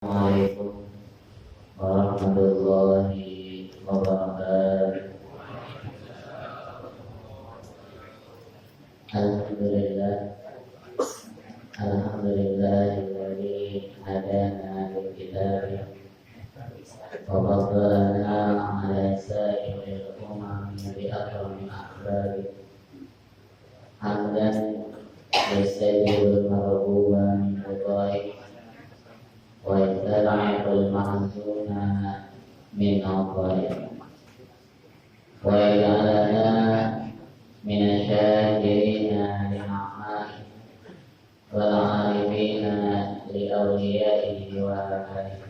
Assalamualaikum warahmatullahi wabarakatuh. Alhamdulillah, alhamdulillahilladzi hadana lil kitab wa faddalana ala sa'iril umami bi akramil akhlaq. Hamdan yastajibu al-marhuba min al-ghaib wa yattaba'ul mahzuna min al-ghaib wa yaj'alana min asy-syakirina li'a'ma'i wal 'arifina li awliya'ihi wa ahlihi.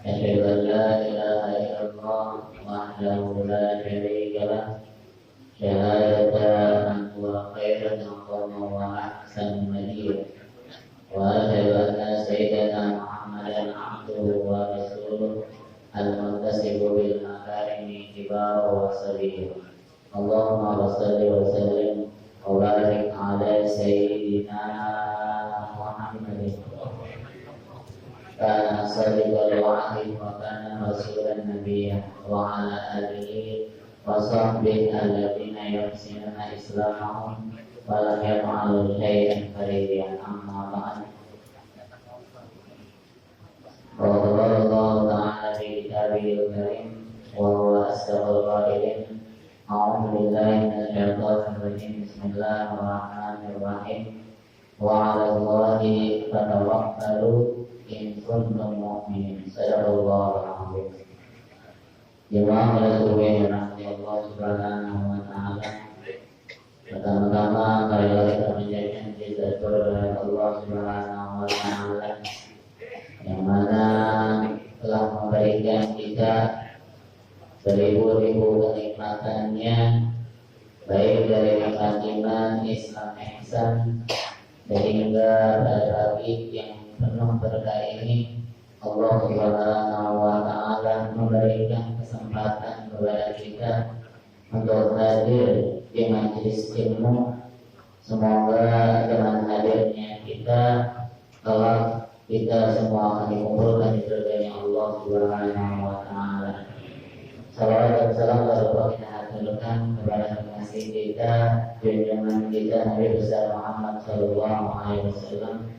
Asyhadu an la ilaha illallah wahdahu la syarika lah, syahadatan an huwa khairun wa ahsanul madiyah. Wa asyhadu anna sayyidana Muhammadan abduhu wa rasuluh al-muntasibu bil makarimi kibaru wa sabihu. Allahumma salli wa sallim wa barik ala sayyidina Muhammadin. Kana sadiqal wa'id wa kana rasulan nabiyya wa ala alihi wa sahbihi alladhina yuhsinuna islamahum wa lam yaf'alu syai'an fariyan amma ba'd. Qala Allah ta'ala fi kitabihil karim wa huwa asdaqul qailin. A'udzu billahi minasyaitonir rajim. Bismillahirrahmanirrahim. Wa 'alallahi fatawakkalu in kuntum mu'minin. Sadaqallahul azim. Jemaah yang dirahmati Allah Subhanahu wa taala. Pertama-tama marilah kita menjadikan kita kepada Allah Subhanahu wa taala yang mana telah memberikan kita beribu-ribu kenikmatannya, baik dari nikmat iman, Islam, ihsan, sehingga pada pagi yang penuh berkah ini Allah Subhanahu wa taala memberikan kesempatan kepada kita untuk hadir di majelis ilmu. Semoga dengan hadirnya kita kelak kita semua akan dikumpulkan di surganya Allah Subhanahu wa taala. Salawat dan salam kita haturkan kepada kekasih kita, junjungan kita Nabi besar Muhammad sallallahu alaihi wasallam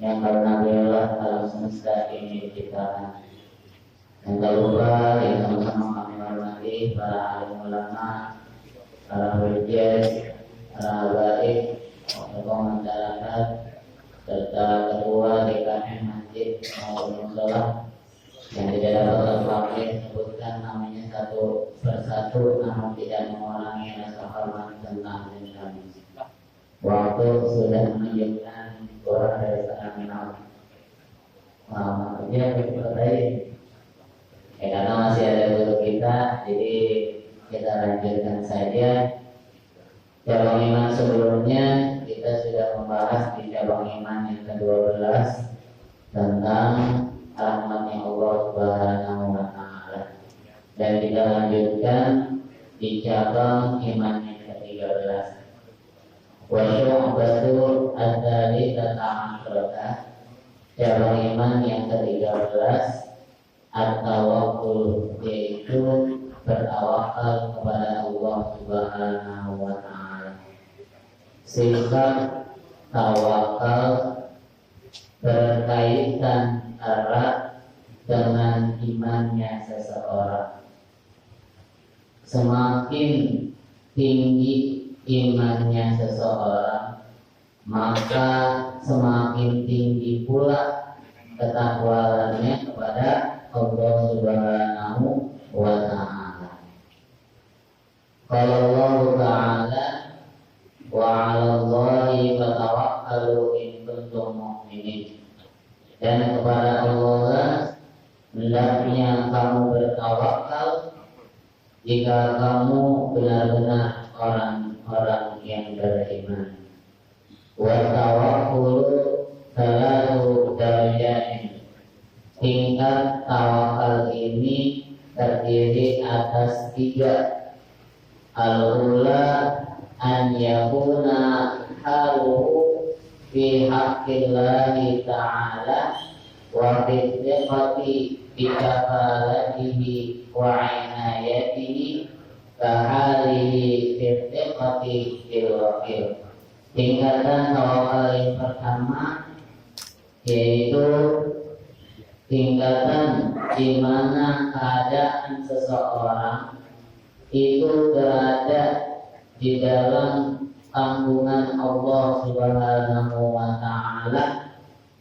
yang karena beliaulah alam semesta ini diciptakan. Dan tak lupa yang sama-sama kami hormati para alim ulama, para hujjah, para habaib, tokoh masyarakat, serta ketua DKM Masjid maupun mushola yang tidak dapat terpakai sebutkan namanya satu persatu, namun tidak mengurangi rasa hormat dan takzim kami. Waktu sudah menunjukkan kurang dari setengah menit. Maksudnya berarti karena masih ada guru kita, jadi kita lanjutkan saja. Cabang iman sebelumnya kita sudah membahas di cabang iman yang ke-12 tentang rahmatnya Allah Subhanahu wa taala. Dan kita lanjutkan di cabang iman yang ke-13. Wa syu'batu adzalika ta'akrata. Cabang iman yang ke-13 at-tawakkul, yaitu bertawakal kepada Allah Subhanahu wa taala. Sifat tawakal berkaitan erat dengan imannya seseorang. Semakin tinggi imannya seseorang, maka semakin tinggi pula ketakwaannya kepada Allah Subhanahu wa ta'ala. Qala Allah ta'ala wa 'alallahi fatawakkalu in kuntum mu'minin. Dan kepada Allah hendaknya kamu bertawakal jika kamu benar-benar orang-orang yang beriman. Wa tawakkulu salatu darajatin. Tingkat tawakal ini terdiri atas 3. Al-ula an yakuna haluhu fi haqqillahi ta'ala wa fiqati bikafalatihi wa inayatihi kahalihi fiqati ilwakil. Tingkatan awal yang pertama yaitu tingkatan di mana keadaan seseorang itu berada di dalam tanggungan Allah Subhanahu wa Ta'ala,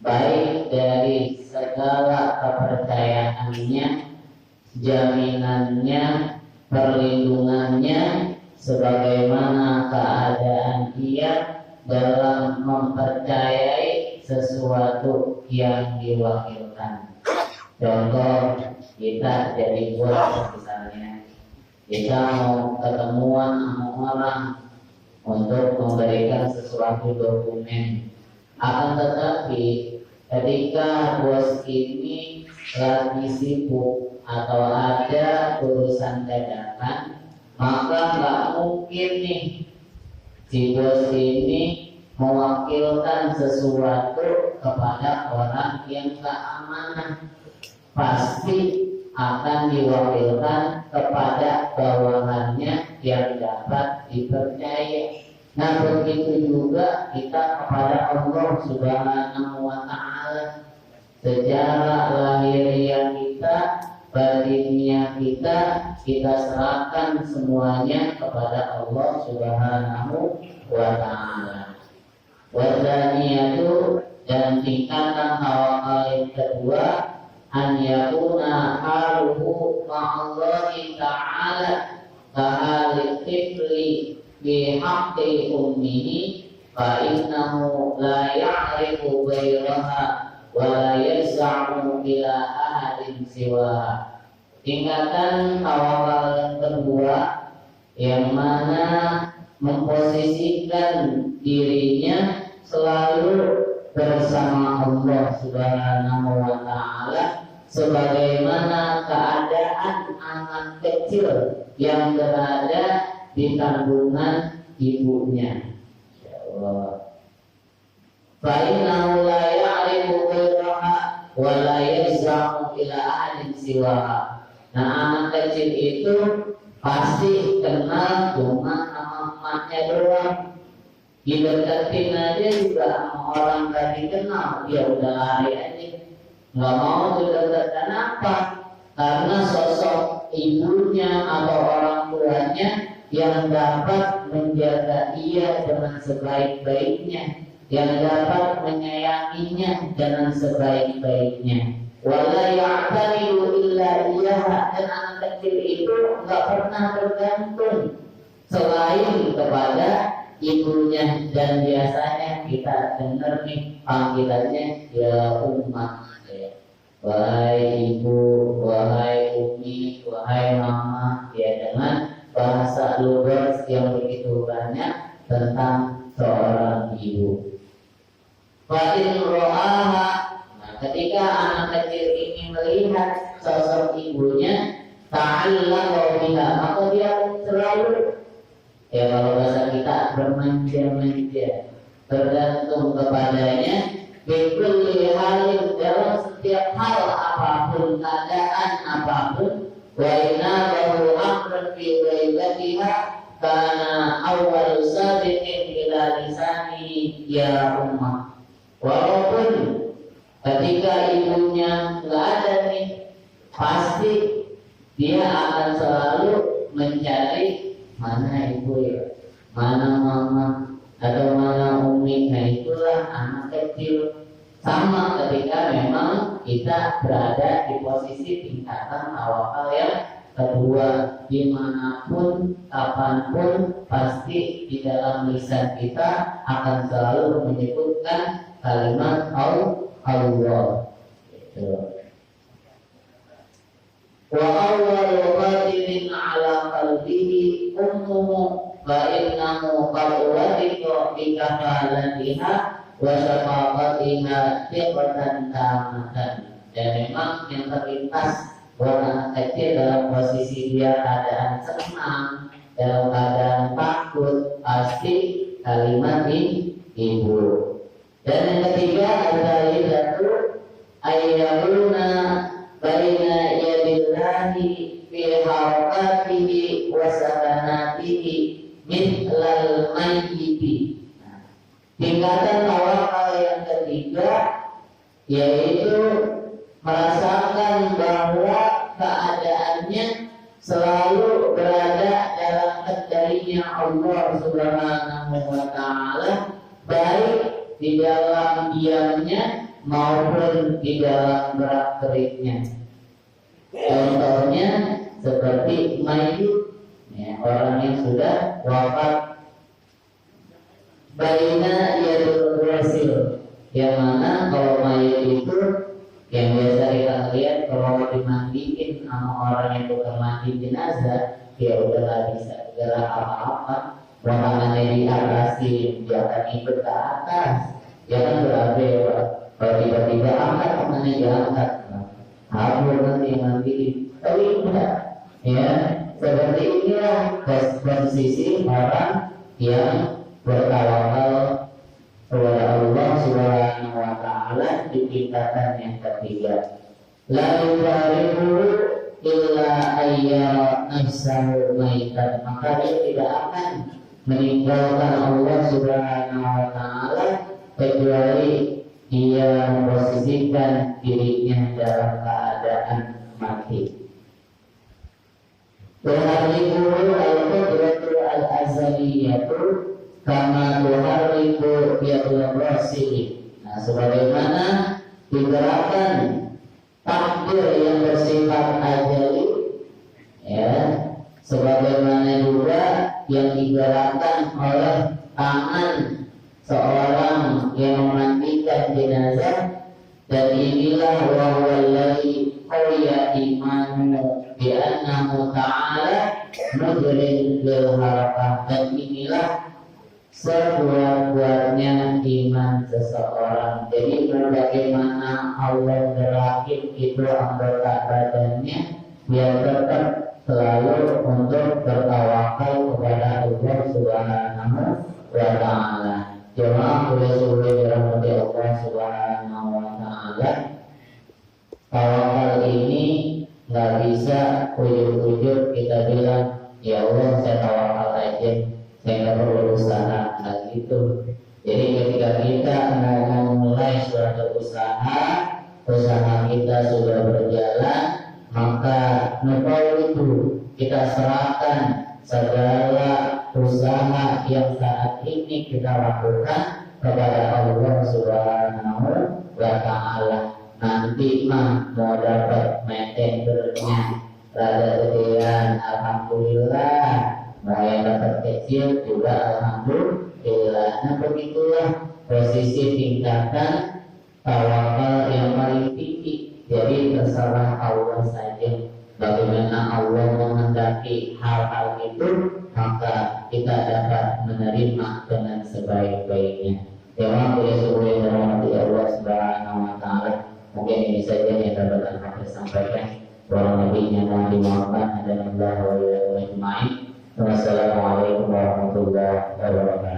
baik dari segala kepercayaannya, jaminannya, perlindungannya, sebagaimana keadaan dia dalam mempercayai sesuatu yang diwakilkan. Contoh, kita jadi bos misalnya, kita mau ketemuan sama orang untuk memberikan sesuatu dokumen. Akan tetapi ketika bos ini lagi sibuk atau ada urusan dadakan, maka nggak mungkin nih si bos ini mewakilkan sesuatu kepada orang yang tak amanah. Pasti akan diwakilkan kepada bawahannya yang dapat dipercaya. Nah, begitu juga kita kepada Allah Subhanahu wa Ta'ala. Secara lahiriah kita, batinnya kita serahkan semuanya kepada Allah Subhanahu wa Ta'ala. Wadaniyatu, dan tingkatan awal yang kedua, an yakuna haluhu ma'allahi ta'ala kahal tifli bi haqqi ummihi fa innahu la ya'rifu ghairaha wa la yaz'amu ila ahadin siwaha. Tingkatan awal yang kedua yang mana memposisikan dirinya selalu bersama Allah Subhanahu wa Ta'ala, sebagaimana keadaan anak kecil yang berada di kandungan ibunya. Ya Allah. Fa innahu la ya'rifu ghairaha wa la yaz'amu ila ahadin siwaha. Nah, anak kecil itu pasti kenal cuma nama emaknya doang. Dideketin aja juga sama orang gak dikenal, dia udah lari aja, nggak mau dideketin. Kenapa? Karena sosok ibunya atau orang tuanya yang dapat menjaga ia dengan sebaik-baiknya, yang dapat menyayanginya dengan sebaik-baiknya. Wala ya'tamidu illa iyaha, dan anak kecil itu nggak pernah bergantung selain kepada ibunya. Dan biasanya kita dengar nih panggilannya ya umat, ya. Wahai ibu, wahai umi, wahai mama, ya, dengan bahasa lugas yang begitu banyak tentang seorang ibu. Fa'in ro'aha, nah, ketika anak kecil ini melihat sosok ibunya, ta'allahu biha, maka dia selalu, ya kalau bahasa kita, bermanja-manja, bergantung kepadanya. Bikulli halin, dalam setiap hal apapun, keadaan apapun. Wa inna lahu amran fi ghaibatiha kana awwal sabiqin ila lisani ya ummah. Walaupun ketika ibunya nggak ada nih, pasti dia akan selalu mencari mana ibu ya, mana mama, atau mana umi. Nah, itulah anak kecil. Sama ketika memang kita berada di posisi tingkatan awal yang kedua, dimanapun, kapanpun, pasti di dalam lisan kita akan selalu menyebutkan kalimat Allah. Wa awwalu qatilin ala qalbihi ummuhu fa innahu qad wadiqa bi kafalatiha wa syafaqatiha thiqatan tamatan. Dan memang yang terlintas orang kecil dalam posisi dia keadaan senang, dalam keadaan takut, pasti kalimat ibu. Dan yang ketiga adalah ayyaruna baina yadillahi fi harakatihi wa sakanatihi mithlal mayyiti. Tingkatan tawakal yang ketiga yaitu merasakan bahwa keadaannya selalu berada dalam kendalinya Allah Subhanahu wa Ta'ala, baik di dalam diamnya maupun di dalam gerak-geriknya. Contohnya seperti mayit, ya, orang yang sudah wafat, baina yadul rasil, yang mana kalau mayit itu yang biasa kita lihat kalau dimandiin sama orang yang bukan mandi jenazah, ya udah nggak bisa gerak apa-apa, tangannya diatasi, dia akan ikut ke atas, jangan berarti kalau tiba-tiba angkat tangannya diangkat, habis nanti mandiin, tapi enggak, ya seperti inilah posisi orang yang bertawakal kepada Allah Subhanahu wa Ta'ala di tingkatan yang ketiga. La yubarihu illa ayyara nafsahu maitan, maka dia tidak akan meninggalkan Allah Subhanahu wa Ta'ala kecuali dia memposisikan dirinya dalam keadaan mati. Tuhariku al-qudratu al-azaliyatu kama tuhariku yadul rasili. Nah, sebagaimana digerakkan takdir yang bersifat ajali, ya, sebagaimana juga yang digerakkan oleh tangan seorang yang memandikan jenazah, dan inilah wahwallahi qawya imanu bi annahu ta'ala mudrin lil harakah, dan inilah sebuah-buahnya iman seseorang. Jadi bagaimana Allah gerakin itu anggota badannya biar tetap selalu untuk bertawakal kepada Allah Subhanahu wa Ta'ala. Jemaah boleh dirahmati Allah Subhanahu wa Ta'ala, tawakal ini nggak bisa ujug-ujug kita bilang ya Allah saya tawakal aja, saya nggak perlu usaha, nggak gitu. Jadi ketika kita mau memulai suatu usaha kita sudah berjalan, maka nukau itu kita serahkan segala usaha yang saat ini kita lakukan kepada Allah Subhanahu wa Ta'ala. Nanti mah mau dapat metendernya rada gedean, alhamdulillah. Mau yang dapat kecil juga alhamdulillah. Nah begitulah posisi tingkatan tawakal yang paling tinggi. Jadi terserah Allah saja. Bagaimana Allah menghendaki hal-hal itu, maka kita dapat menerima dengan sebaik-baiknya. Jemaah boleh dirahmati Allah Subhanahu wa Ta'ala. Mungkin ini saja yang dapat kami sampaikan. Kurang lebihnya mohon dimaafkan. Wassalamualaikum warahmatullahi wabarakatuh.